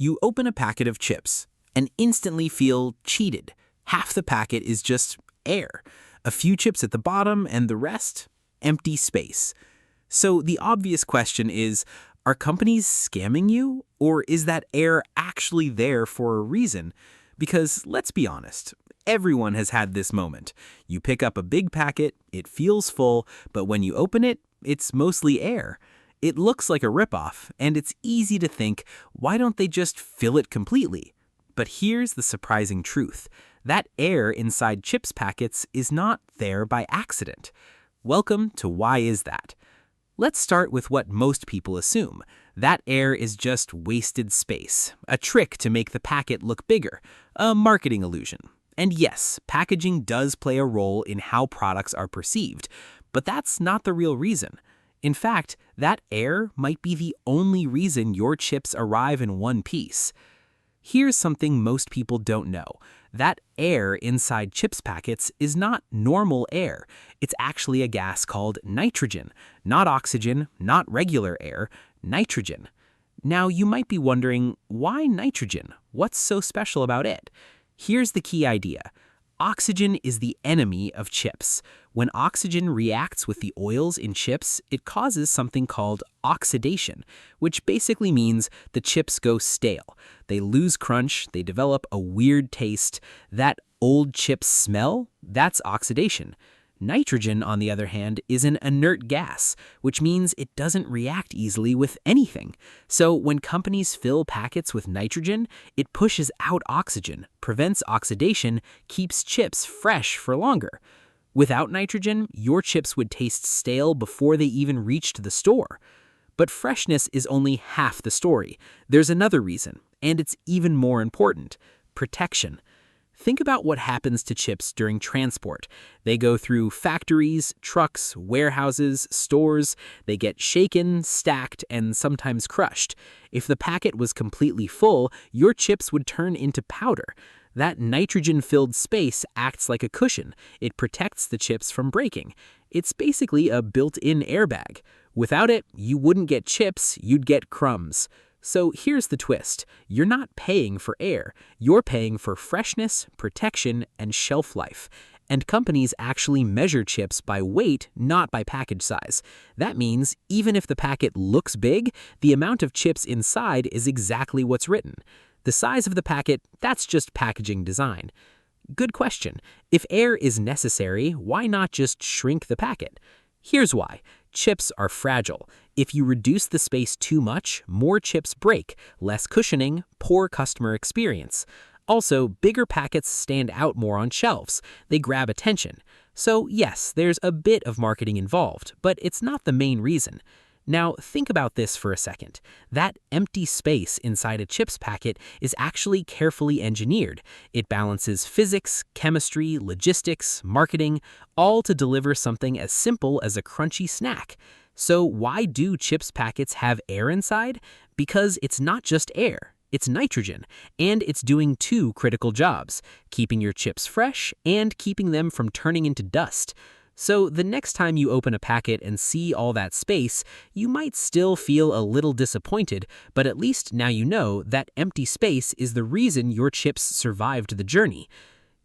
You open a packet of chips and instantly feel cheated. Half the packet is just air. A few chips at the bottom and the rest, empty space. So the obvious question is, are companies scamming you? Or is that air actually there for a reason? Because let's be honest, everyone has had this moment. You pick up a big packet, it feels full, but when you open it, it's mostly air. It looks like a ripoff, and it's easy to think, why don't they just fill it completely? But here's the surprising truth. That air inside chips packets is not there by accident. Welcome to Why Is That? Let's start with what most people assume. That air is just wasted space, a trick to make the packet look bigger, a marketing illusion. And yes, packaging does play a role in how products are perceived, but that's not the real reason. In fact, that air might be the only reason your chips arrive in one piece. Here's something most people don't know. That air inside chips packets is not normal air. It's actually a gas called nitrogen. Not oxygen, not regular air, nitrogen. Now you might be wondering, why nitrogen? What's so special about it? Here's the key idea. Oxygen is the enemy of chips. When oxygen reacts with the oils in chips, it causes something called oxidation, which basically means the chips go stale. They lose crunch, they develop a weird taste. That old chip smell, that's oxidation. Nitrogen, on the other hand, is an inert gas, which means it doesn't react easily with anything. So when companies fill packets with nitrogen, it pushes out oxygen, prevents oxidation, keeps chips fresh for longer. Without nitrogen, your chips would taste stale before they even reached the store. But freshness is only half the story. There's another reason, and it's even more important: protection. Think about what happens to chips during transport. They go through factories, trucks, warehouses, stores. They get shaken, stacked, and sometimes crushed. If the packet was completely full, your chips would turn into powder. That nitrogen-filled space acts like a cushion. It protects the chips from breaking. It's basically a built-in airbag. Without it, you wouldn't get chips, you'd get crumbs. So here's the twist. You're not paying for air. You're paying for freshness, protection, and shelf life. And companies actually measure chips by weight, not by package size. That means even if the packet looks big, the amount of chips inside is exactly what's written. The size of the packet, that's just packaging design. Good question. If air is necessary, why not just shrink the packet? Here's why. Chips are fragile. If you reduce the space too much, more chips break, less cushioning, poor customer experience. Also, bigger packets stand out more on shelves. They grab attention. So yes, there's a bit of marketing involved, but it's not the main reason. Now, think about this for a second. That empty space inside a chips packet is actually carefully engineered. It balances physics, chemistry, logistics, marketing, all to deliver something as simple as a crunchy snack. So why do chips packets have air inside? Because it's not just air. It's nitrogen, and it's doing two critical jobs: keeping your chips fresh and keeping them from turning into dust. So the next time you open a packet and see all that space, you might still feel a little disappointed, but at least now you know that empty space is the reason your chips survived the journey.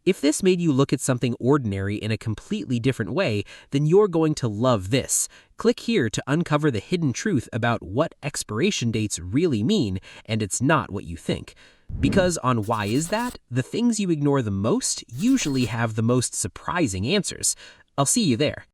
If this made you look at something ordinary in a completely different way, then you're going to love this. Click here to uncover the hidden truth about what expiration dates really mean, and it's not what you think. Because on Why Is That, the things you ignore the most usually have the most surprising answers. I'll see you there.